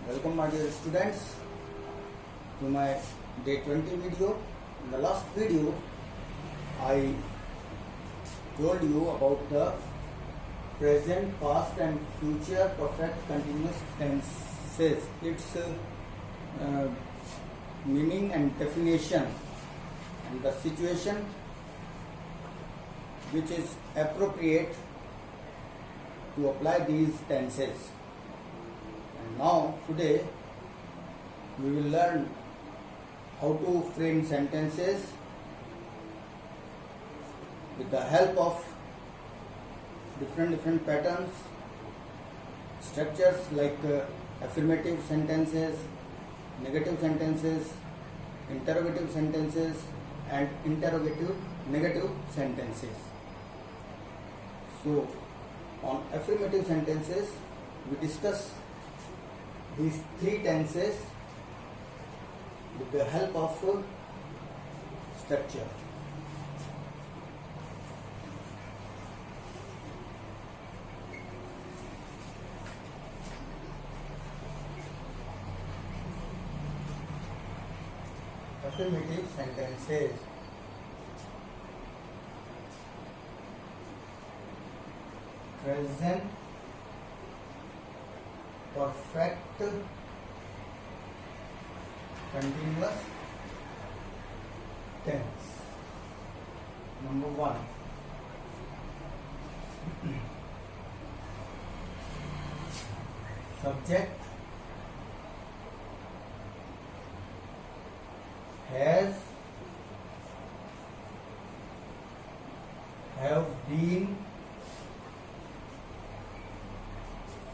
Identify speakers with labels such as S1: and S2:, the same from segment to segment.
S1: Welcome my dear students to my day 20 video. In the last video I told you about the present, past and future perfect continuous tenses, its meaning and definition, and the situation which is appropriate to apply these tenses. And now today we will learn how to frame sentences with the help of different patterns, structures like affirmative sentences, negative sentences, interrogative sentences and interrogative negative sentences. So on affirmative sentences we discuss these three tenses with the help of structure. Affirmative sentences. Present perfect continuous tense. Number one. Subject has, have been,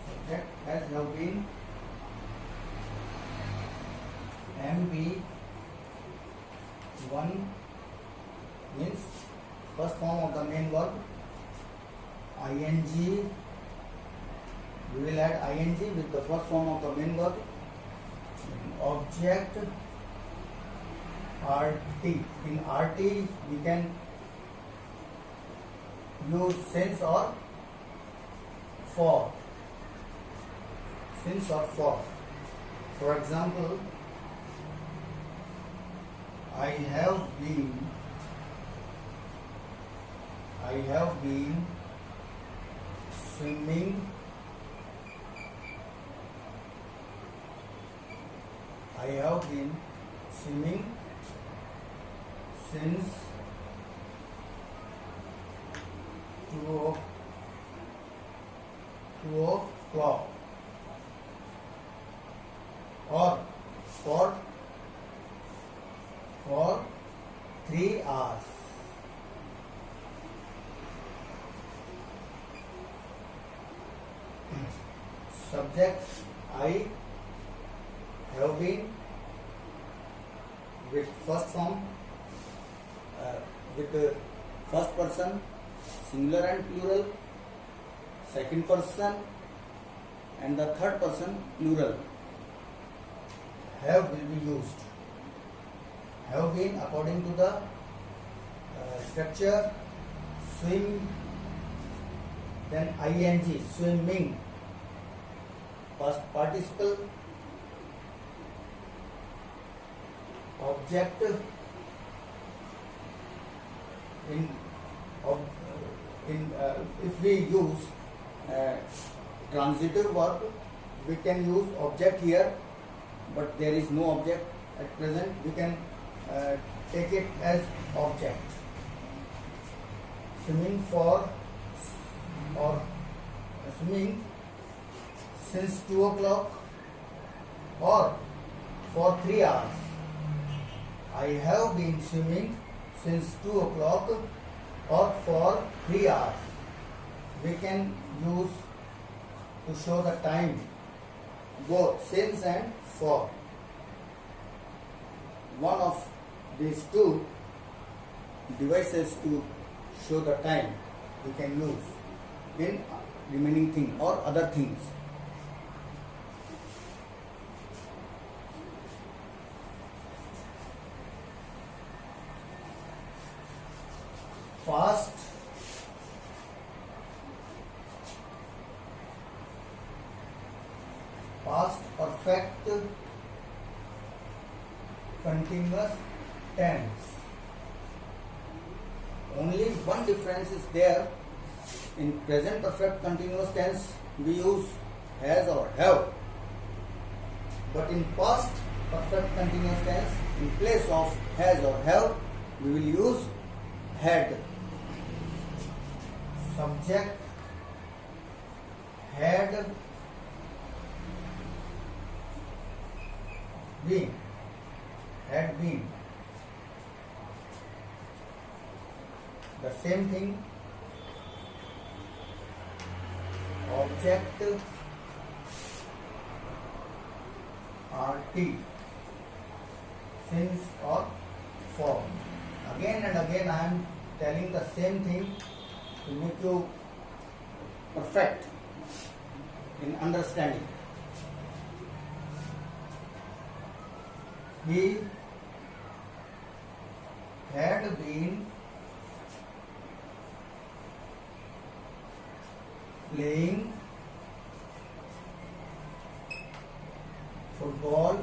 S1: subject has, have been, MB1 means first form of the main verb, ing, we will add ing with the first form of the main verb, object RT. In RT we can use since or for. Since or for. For example, I have been swimming. I have been swimming since 2 o'clock, or for 3 hours. Subject I have been with first form, with the first person singular and plural, second person and the third person plural. Have will be used. Have been according to the structure, swim, then ing, swimming, past participle, object. If we use transitive verb, we can use object here, but there is no object at present. We can take it as object. Swimming for, or swimming since 2 o'clock or for 3 hours. I have been swimming since 2 o'clock or for 3 hours. We can use to show the time both since and for. One of these two devices to show the time we can use in remaining thing or other things. Past past perfect continuous tense. Only one difference is there. In present perfect continuous tense we use has or have, but in past perfect continuous tense, in place of has or have, we will use had. Subject had been, had been. The same thing. Object RT, since or for. Again and again I am telling the same thing to make you perfect in understanding. He had been playing football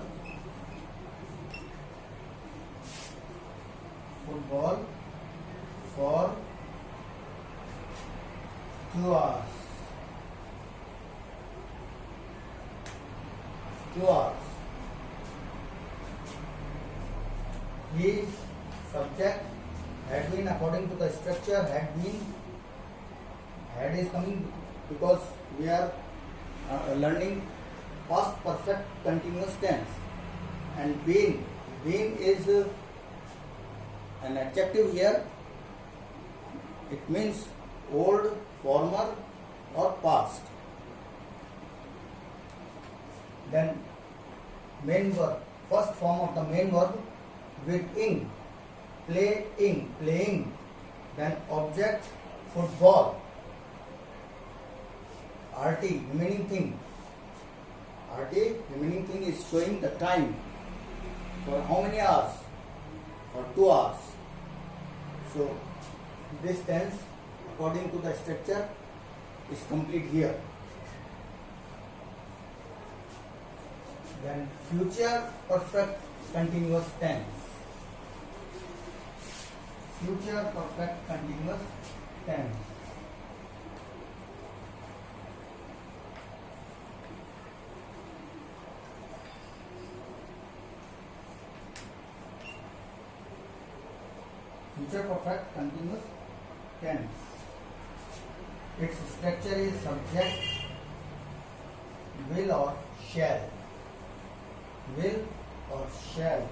S1: for 2 hours. 2 hours. He, subject, had been, according to the structure, had been, had is coming because we are learning past perfect continuous tense, and been is an adjective here. It means old, former or past. Then main verb, first form of the main verb with ing, playing. Then object football, RT, remaining thing. RT, remaining thing, is showing the time. For how many hours? For 2 hours. So this tense, according to the structure, is complete here. Then future perfect continuous tense. Future perfect continuous tense. Future perfect continuous tense. Its structure is subject, will or shall. Will or shall.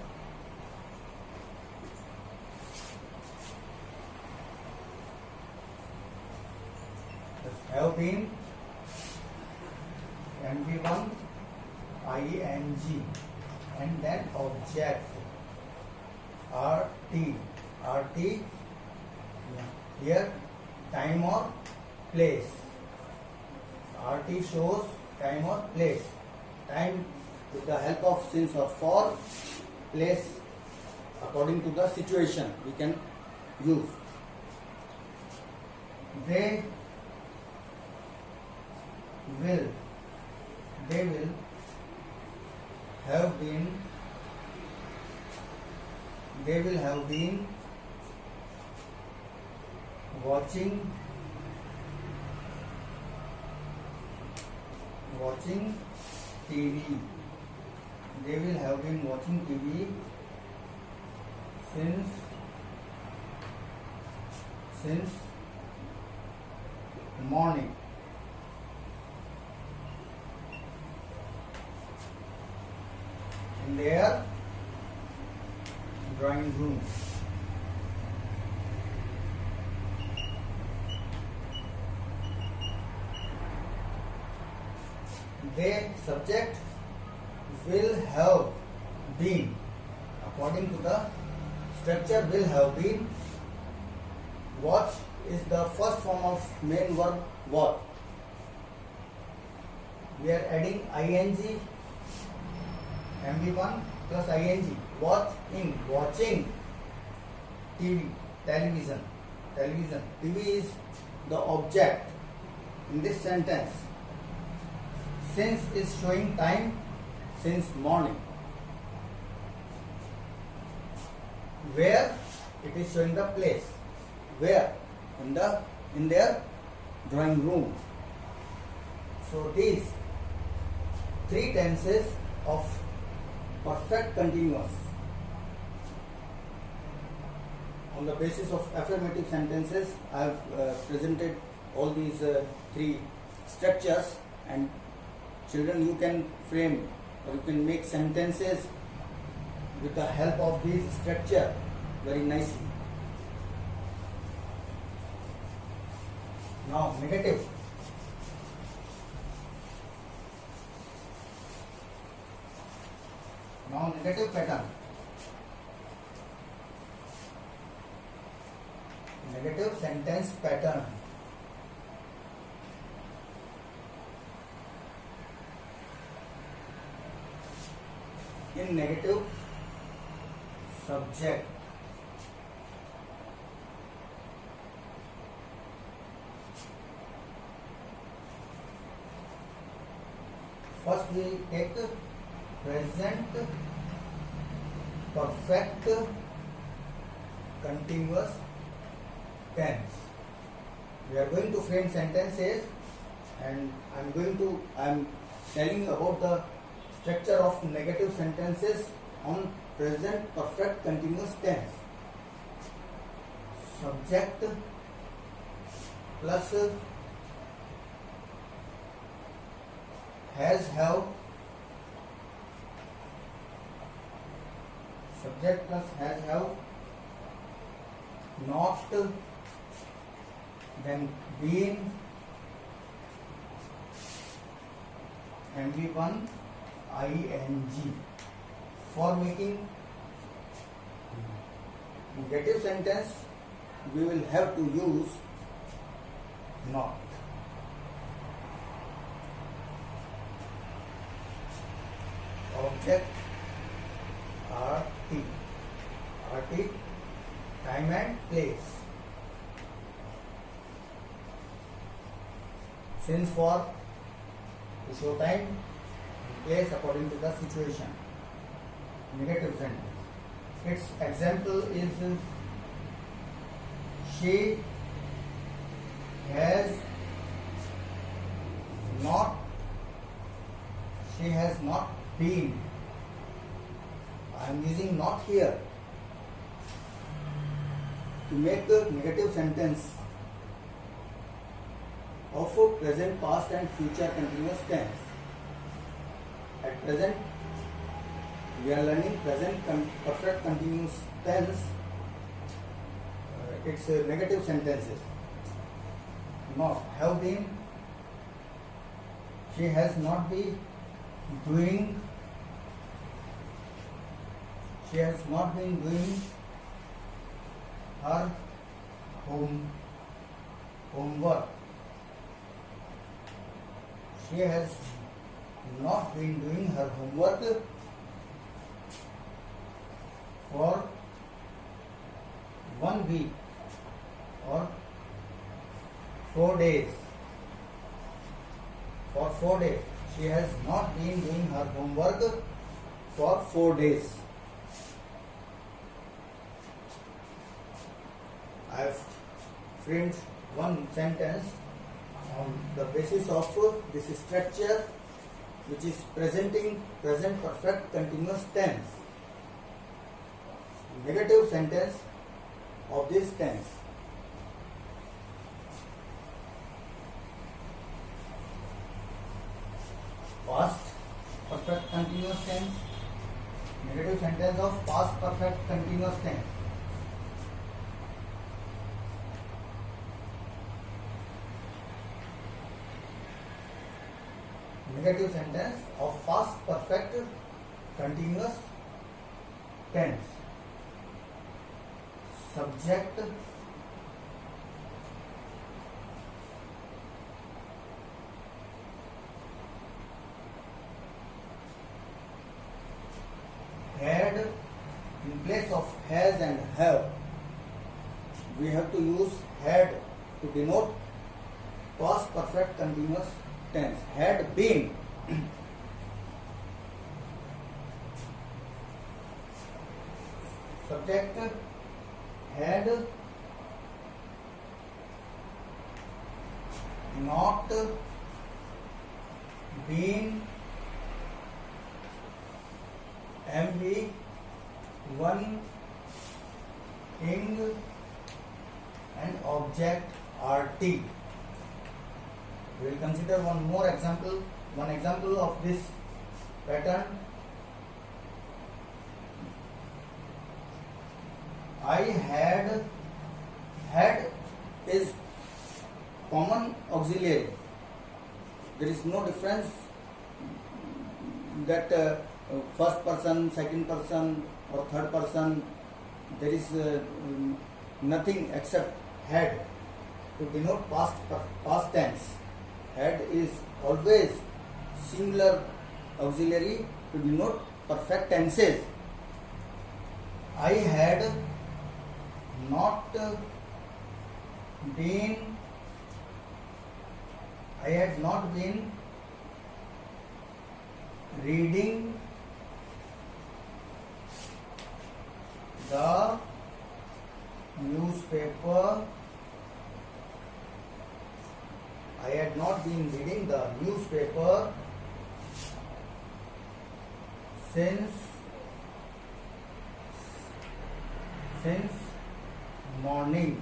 S1: Have been, MV1, ing, and then object, RT, here time or place. RT shows time or place. Time with the help of since or for, place according to the situation we can use. They will have been watching TV. They will have been watching TV since morning. In their drawing room. They, subject, will have been, according to the structure, will have been. Watch is the first form of main verb watch. We are adding ing, MV1 plus ing. Watching TV, television. TV is the object in this sentence. Since is showing time, since morning. Where, it is showing the place. Where? In their drawing room. So these three tenses of perfect continuous. On the basis of affirmative sentences, I have presented all these three structures, and children, you can frame or you can make sentences with the help of this structure very nicely. Now negative. Now negative pattern. Negative sentence pattern. In negative, subject, first we take present perfect continuous tense. We are going to frame sentences, and I am telling you about the structure of negative sentences on present perfect continuous tense. Subject plus has, have. Subject plus has, have. Not, then been, MV1, ing. For making negative sentence, we will have to use not. Object, RT, time and place. Since for to show time and place according to the situation. Negative sentence. Its example is she has not been. I am using not here to make a negative sentence of present, past and future continuous tense. At present, we are learning present perfect continuous tense. It's negative sentences. Not, have been, she has not been doing, she has not been doing her homework. She has not been doing her homework for 1 week or 4 days. For 4 days. She has not been doing her homework for 4 days. I have framed one sentence on the basis of this structure, which is presenting present perfect continuous tense. Negative sentence of this tense. Past perfect continuous tense. Negative sentence of past perfect continuous tense. Negative sentence of past perfect continuous tense. Subject, had, in place of has and have, we have to use had to denote past perfect continuous tense. Had been, subject had not been MV1 ing and object RT. We will consider one example of this pattern. I had is common auxiliary. There is no difference that first person, second person or third person. There is nothing except had to denote past tense. Had is always singular auxiliary to denote perfect tenses. I had not been reading the newspaper. I had not been reading the newspaper since morning.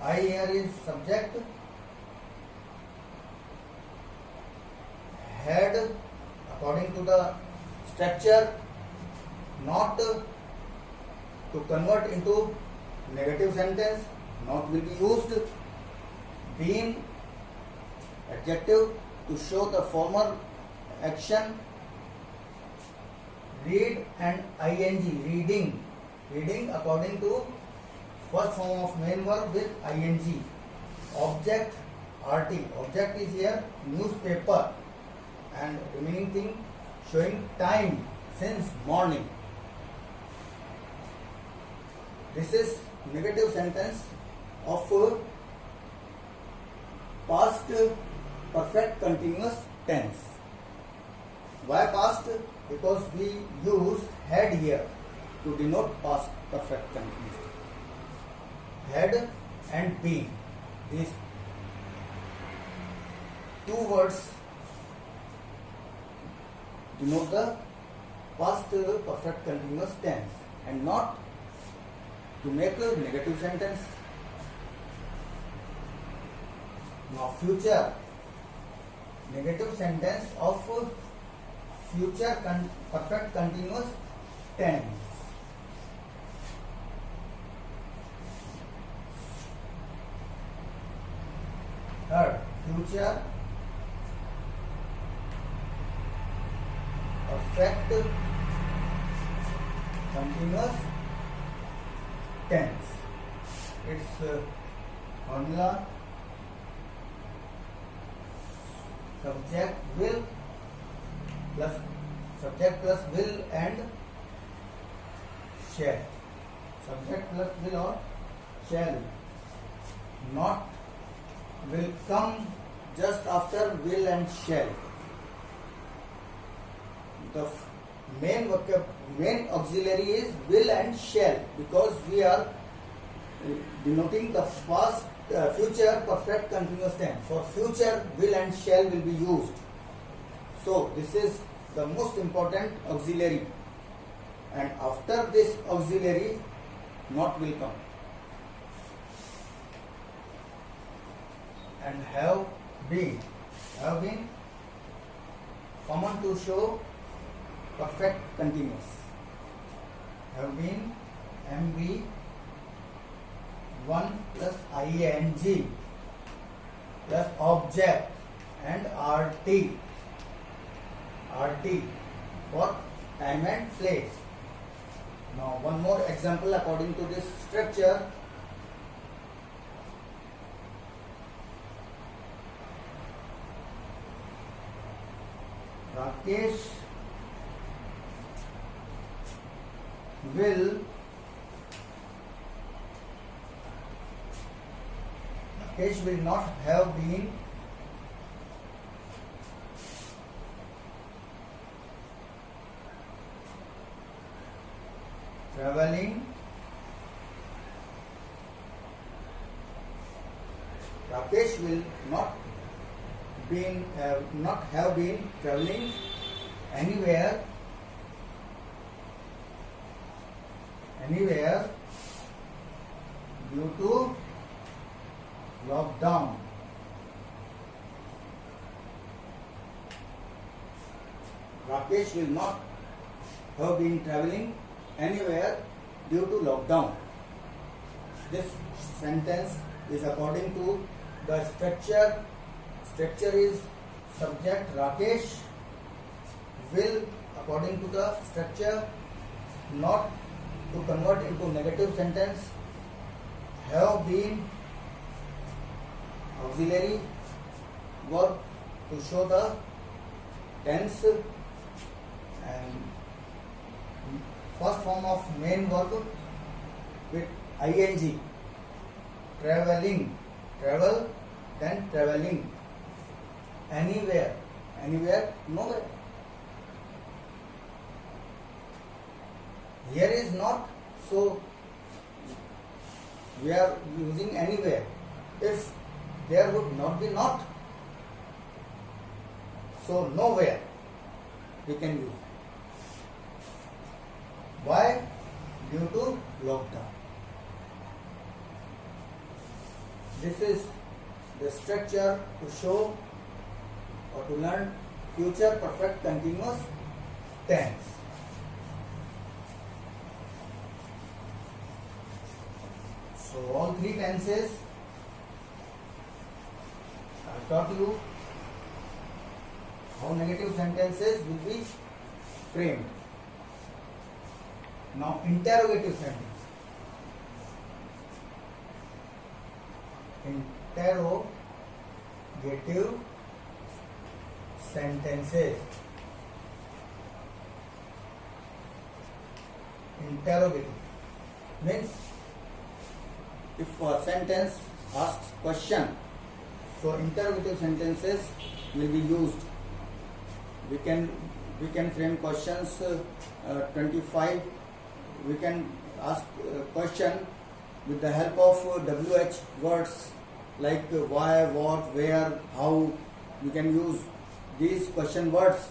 S1: I here is subject. Had, according to the structure, not to convert into negative sentence, not will be used. Been, adjective to show the former action. Read and ing, reading according to first form of main verb with ing. Object RT, object is here newspaper, and remaining thing showing time since morning. This is negative sentence of past perfect continuous tense. Why past? Because we use had here to denote past perfect continuous. Had and been, these two words denote the past perfect continuous tense and not to make a negative sentence. Now future, negative sentence of future perfect continuous tense. Third, future perfect continuous tense. Its formula: subject plus will and shall. Subject plus will or shall. Not will come just after will and shall. The main auxiliary is will and shall, because we are denoting the past future perfect continuous tense. For future, will and shall will be used. So this is the most important auxiliary, and after this auxiliary, not will come. And have been common to show perfect continuous. Have been MV1 plus ing plus object and RT for time and place. Now one more example according to this structure. Rakesh will not have been traveling. Rakesh will not have been traveling anywhere due to lockdown. Rakesh will not have been traveling anywhere due to lockdown. This sentence is according to the structure. Structure is subject Rakesh will, according to the structure. Not to convert into negative sentence, have been auxiliary verb to show the tense, and first form of main verb with ing, traveling, travel, then traveling, anywhere, nowhere. Here is not, so we are using anywhere. If there would not be not, so nowhere we can use. Why? Due to lockdown. This is the structure to show or to learn future perfect continuous tense. So all three tenses I taught you how negative sentences will be framed. Now interrogative sentence. Interrogative sentences. Interrogative means if a sentence asks question, so interrogative sentences will be used. We can frame questions 25. We can ask question with the help of WH words like why, what, where, how. We can use these question words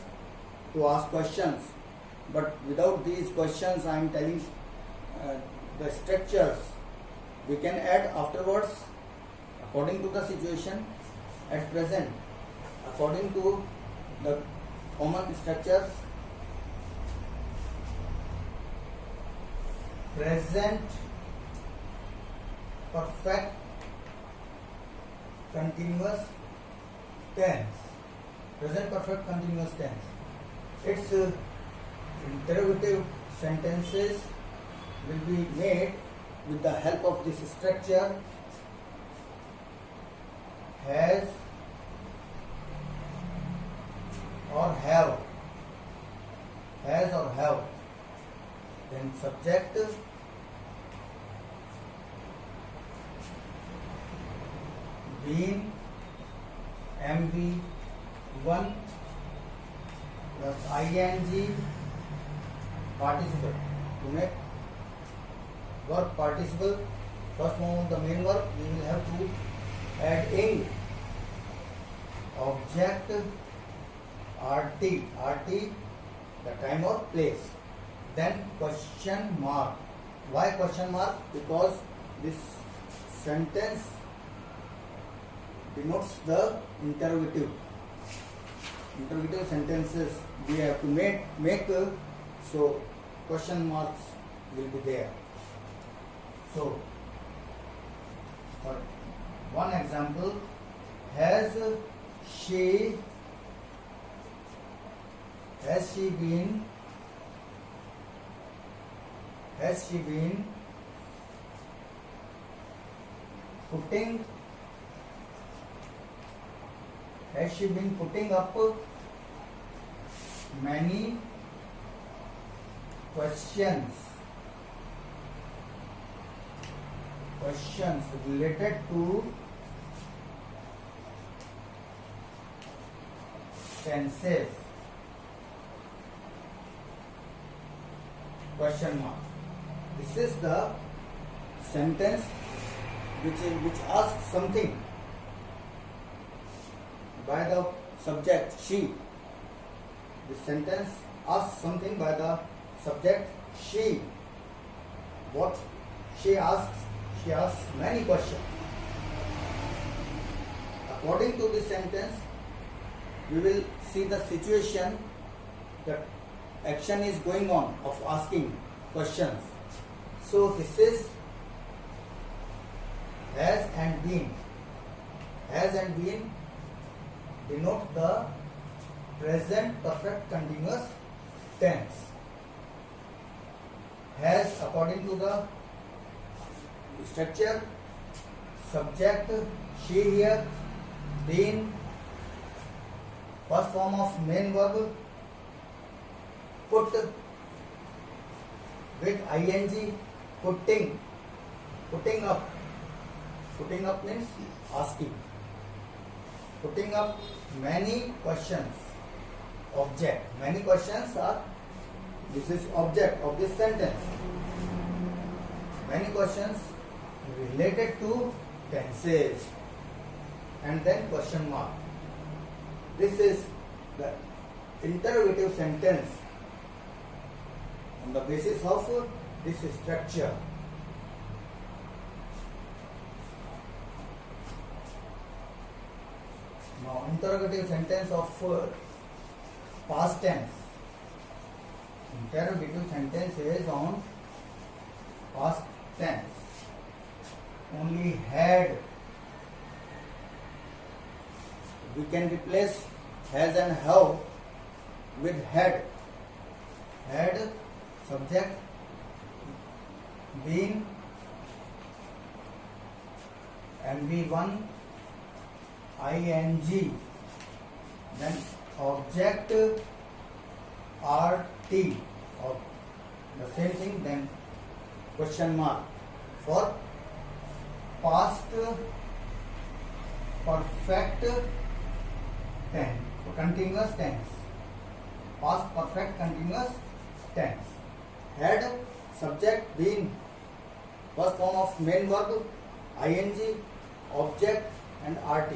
S1: to ask questions. But without these questions, I am telling the structures we can add afterwards according to the situation. At present, according to the common structures, present perfect continuous tense. Present perfect continuous tense. Its interrogative sentences will be made with the help of this structure: has or have. Has or have. Then subject, been, MV1 plus ing, participle. To make verb participle, first form of the main verb, we will have to add ing, object, RT, the time or place. Then question mark. Why question mark? Because this sentence denotes the interrogative. Interrogative sentences we have to make, so question marks will be there. So, for one example, has she been putting up many questions related to tenses? Question mark. this is the sentence which asks something by the subject she. This sentence asks something by the subject she. What she asks? She asks many questions. According to this sentence, we will see the situation, the action is going on of asking questions. So this is has and been. Has and been denote the present perfect continuous tense. Has, according to the structure, subject she here, been, first form of main verb, put with ing, putting up. Putting up means asking. Putting up many questions. Object. Many questions are, this is object of this sentence. Many questions related to tenses. And then question mark. This is the interrogative sentence on the basis of this structure. Now, interrogative sentence of past tense. Interrogative sentence is on past tense. Only had. We can replace has and have with had. Had, subject, been, MV1, ing, then object RT, or the same thing, then question mark for past perfect tense, continuous tense. Past perfect continuous tense. Had, subject, been, first form of main verb, ing, object and RT.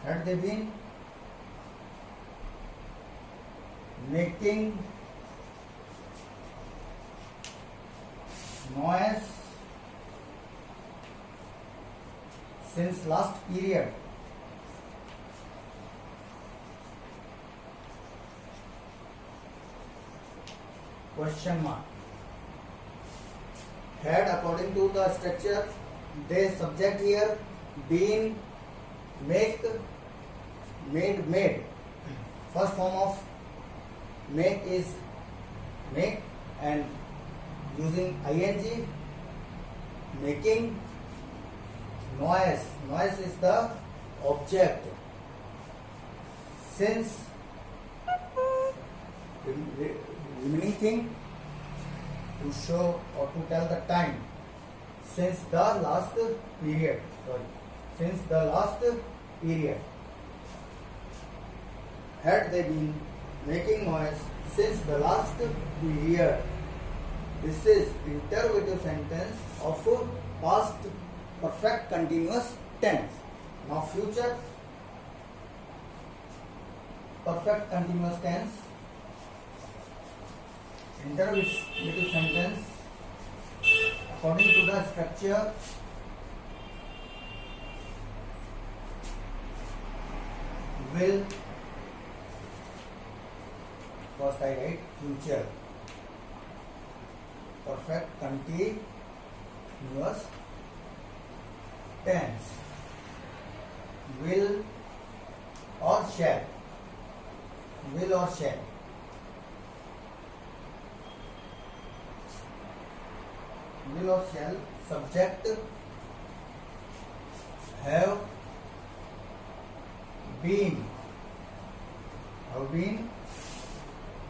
S1: Had they been making noise since last period? Question mark. Had, according to the structure, they, subject here, been, make, made. First form of make is make, and using ing, making. Noise is the object. Since, remaining thing, to show or to tell the time. Since the last period. Since the last period. Had they been making noise since the last period? This is interrogative sentence of past perfect continuous tense. Now future perfect continuous tense. Interrogative sentence, according to the structure, will, first I write future perfect continuous tense, will or shall, will or shall. Will or shall, subject, have been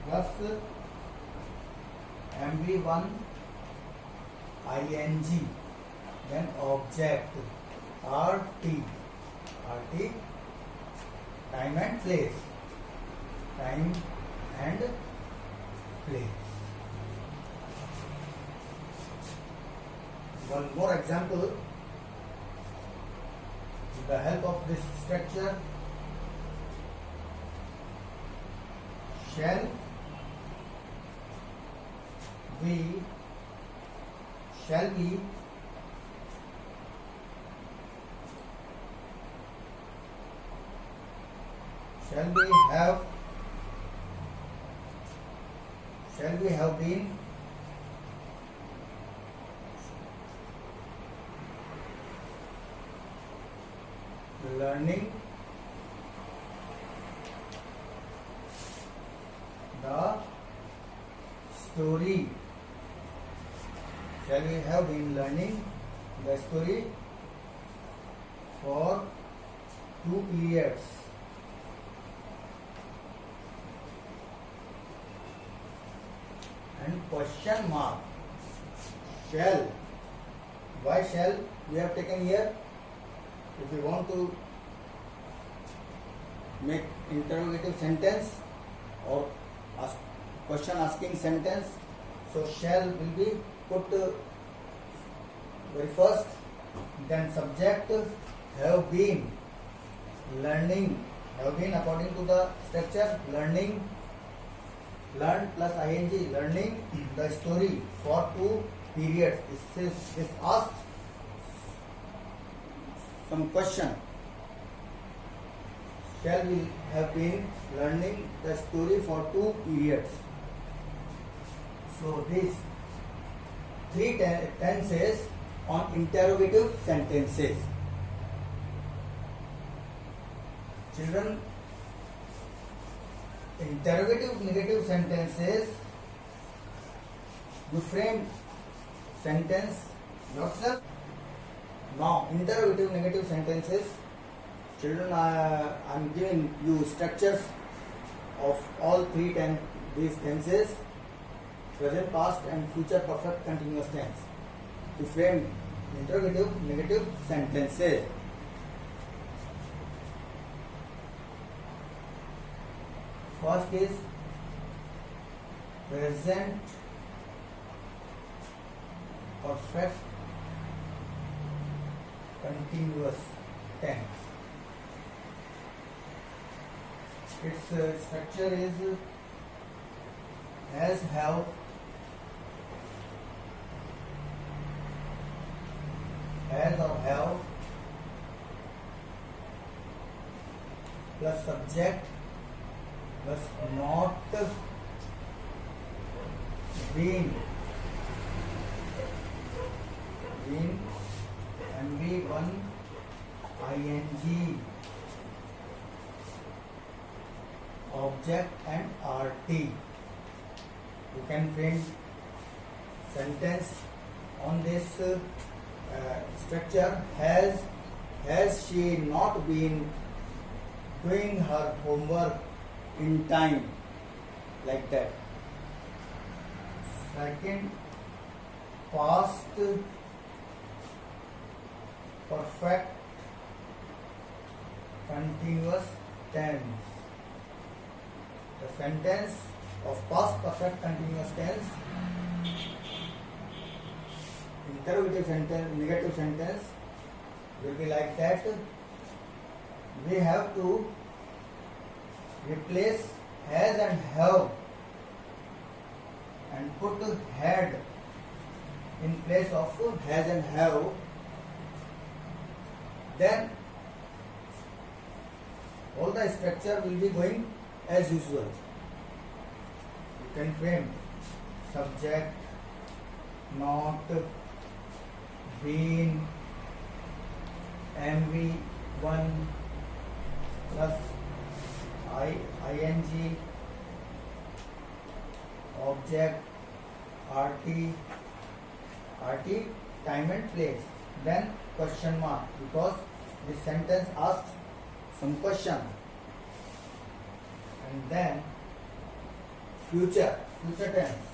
S1: plus MV1 ing, then object RT. RT, time and place. Time and place. One more example. With the help of this structure, shall we have been learning the story? Shall we have been learning the story for 2 periods? And question mark. Shall. Why shall we have taken here? If we want to make interrogative sentence or question asking sentence, so shall will be put very first, then subject have been learning, have been according to the structure learning, learn plus ing, learning the story for 2 periods. This asked some question. Shall we have been learning the story for 2 periods? So these 3 tenses on interrogative sentences. Children, interrogative negative sentences, you frame sentence yourself. Now, interrogative negative sentences, children, I am giving you structures of all 3 these tenses: present, past and future perfect continuous tense, to frame interrogative negative sentences. First is present perfect continuous tense. Its structure is has, have, has or have plus subject plus not been MV1 ing object and RT. You can frame sentence on this structure. Has she not been doing her homework in time? Like that. Second, past perfect continuous tense. The sentence of past perfect continuous tense, interrogative sentence, negative sentence, will be like that. We have to replace has and have and put had in place of has and have. Then all the structure will be going as usual. You can frame subject, not, been, MV1 plus ing, object, RT, time and place. Then question mark, because this sentence asks some question. And then future tense.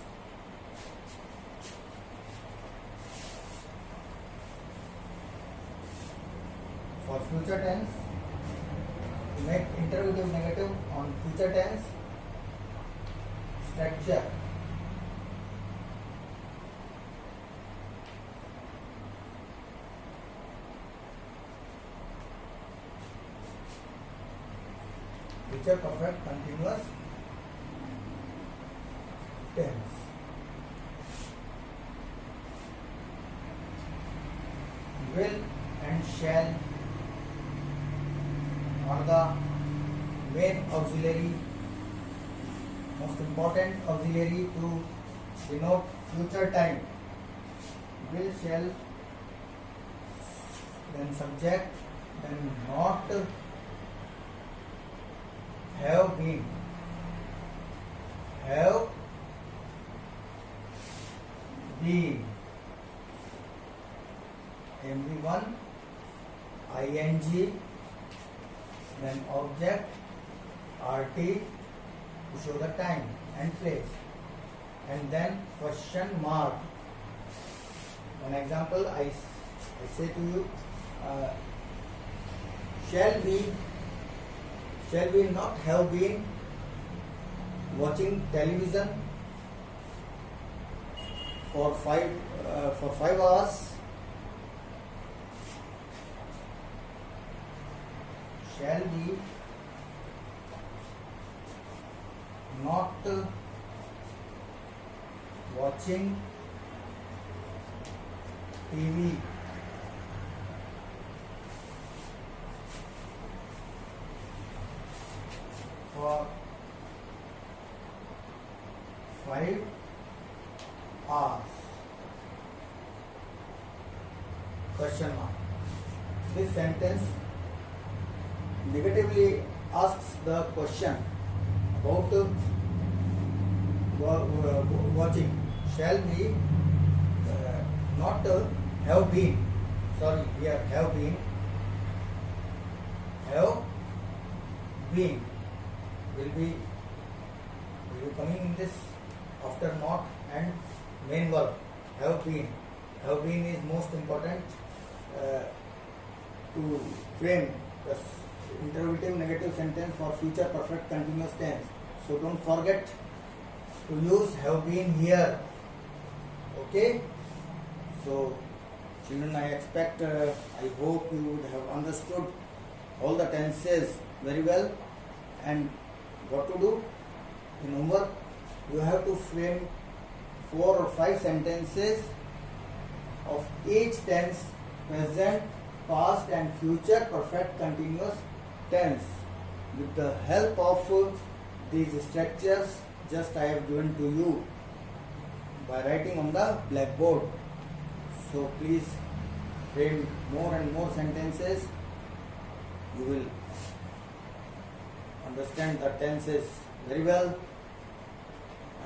S1: for future tense. To make interrogative negative on future tense, structure. Future perfect continuous tense. Will and shall are the main auxiliary, most important auxiliary to denote future time. Will, shall, then subject, then not, have been, have been, MV1, ing, then object, RT to show the time and place, and then question mark. An example, I say to you, shall we not have been watching television for 5 hours? Shall we not watching TV for 5 hours? Question mark. This sentence negatively asks the question about watching. Shall we not have been? Sorry, here have been. Have been will be coming in this after not and main verb. Have been. Have been is most important to frame the interrogative negative sentence for future perfect continuous tense. So don't forget to use have been here. Okay? So children, I expect, I hope you would have understood all the tenses very well. And what to do in homework, you have to frame 4 or 5 sentences of each tense: present, past and future perfect continuous tense, with the help of these structures just I have given to you by writing on the blackboard. So please frame more and more sentences. You will understand the tenses very well.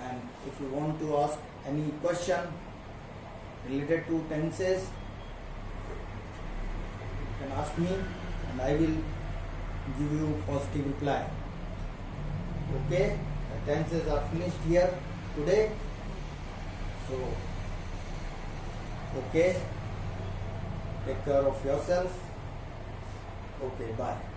S1: And if you want to ask any question related to tenses, you can ask me and I will give you positive reply. Okay, the tenses are finished here today. So, okay, take care of yourself. Okay, bye.